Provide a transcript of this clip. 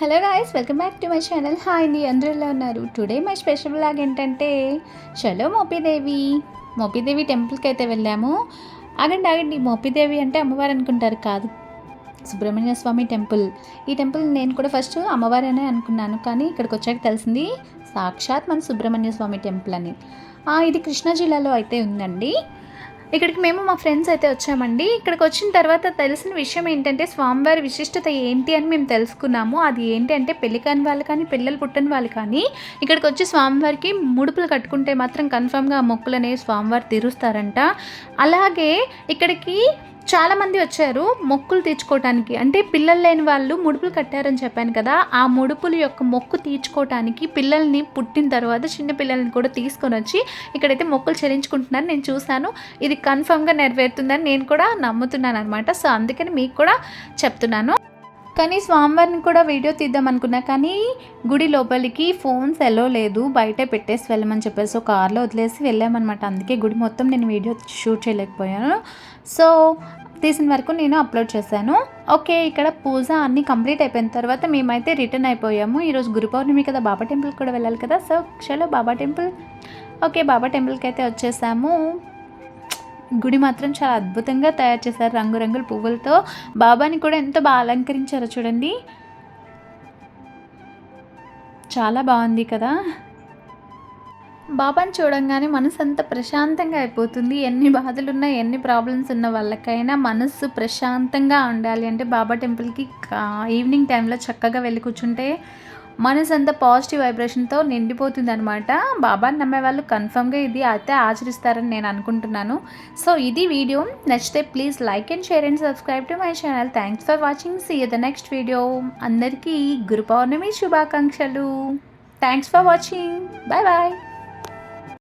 Hello guys, welcome back to my channel. Hi అండి, అందరూ ఎలా ఉన్నారు? టుడే మై స్పెషల్ బ్లాగ్ ఏంటంటే చలో మోపిదేవి టెంపుల్కి అయితే వెళ్ళాము. ఆగండి, మోపిదేవి అంటే అమ్మవారు అనుకుంటారు, కాదు, సుబ్రహ్మణ్య స్వామి టెంపుల్. ఈ టెంపుల్ నేను కూడా ఫస్ట్ అమ్మవారనే అనుకున్నాను, కానీ ఇక్కడికి వచ్చాక తెలిసింది సాక్షాత్ మన సుబ్రహ్మణ్య స్వామి టెంపుల్ అని. ఇది కృష్ణా జిల్లాలో అయితే ఉందండి. ఇక్కడికి మేము మా ఫ్రెండ్స్ అయితే వచ్చామండి. ఇక్కడికి వచ్చిన తర్వాత తెలిసిన విషయం ఏంటంటే స్వామివారి విశిష్టత ఏంటి అని మేము తెలుసుకున్నాము. అది ఏంటి అంటే పెళ్లి కాని వాళ్ళు కానీ పిల్లలు పుట్టని వాళ్ళు కానీ ఇక్కడికి వచ్చి స్వామివారికి ముడుపులు కట్టుకుంటే మాత్రం కన్ఫామ్గా ఆ మొక్కులు అనేవి స్వామివారు తీరుస్తారంట. అలాగే ఇక్కడికి చాలామంది వచ్చారు మొక్కులు తీర్చుకోవటానికి. అంటే పిల్లలు లేని వాళ్ళు ముడుపులు కట్టారని చెప్పాను కదా, ఆ ముడుపుల యొక్క మొక్కు తీర్చుకోవటానికి పిల్లల్ని పుట్టిన తర్వాత చిన్న పిల్లల్ని కూడా తీసుకొని వచ్చి ఇక్కడైతే మొక్కులు చెల్లించుకుంటున్నారు. నేను చూశాను, ఇది కన్ఫామ్గా నెరవేరుతుందని నేను కూడా నమ్ముతున్నాను అనమాట. సో అందుకని మీకు కూడా చెప్తున్నాను. కానీ స్వామివారిని కూడా వీడియో తీద్దాం అనుకున్నా, కానీ గుడి లోపలికి ఫోన్స్ ఎలో లేదు, బయటే పెట్టేసి వెళ్ళమని చెప్పేసి ఒక కార్లో వదిలేసి వెళ్ళామన్నమాట. అందుకే గుడి మొత్తం నేను వీడియో షూట్ చేయలేకపోయాను. సో తీసిన వరకు నేను అప్లోడ్ చేశాను. ఓకే, ఇక్కడ పూజ అన్నీ కంప్లీట్ అయిపోయిన తర్వాత మేమైతే రిటర్న్ అయిపోయాము. ఈరోజు గురు పౌర్ణమి కదా, బాబా టెంపుల్కి కూడా వెళ్ళాలి కదా. సో చలో బాబా టెంపుల్. ఓకే, బాబా టెంపుల్కి అయితే వచ్చేసాము. గుడి మాత్రం చాలా అద్భుతంగా తయారు చేశారు, రంగురంగుల పువ్వులతో. బాబాని కూడా ఎంత బాగా అలంకరించారో చూడండి, చాలా బాగుంది కదా. బాబాని చూడంగానే మనసు అంతా ప్రశాంతంగా అయిపోతుంది. ఎన్ని బాధలున్నా ఎన్ని ప్రాబ్లమ్స్ ఉన్న వాళ్ళకైనా మనసు ప్రశాంతంగా ఉండాలి అంటే బాబా టెంపుల్కి ఈవినింగ్ టైంలో చక్కగా వెళ్ళి కూర్చుంటే మనసు అంతా పాజిటివ్ వైబ్రేషన్తో నిండిపోతుంది అనమాట. బాబాని నమ్మే వాళ్ళు కన్ఫర్మ్గా ఇది అయితే ఆచరిస్తారని నేను అనుకుంటున్నాను. సో ఇది వీడియో నచ్చితే please like and share and subscribe to my channel. Thanks for watching. See you the next video. అందరికీ గురు పౌర్ణమి శుభాకాంక్షలు. Thanks for watching. Bye bye.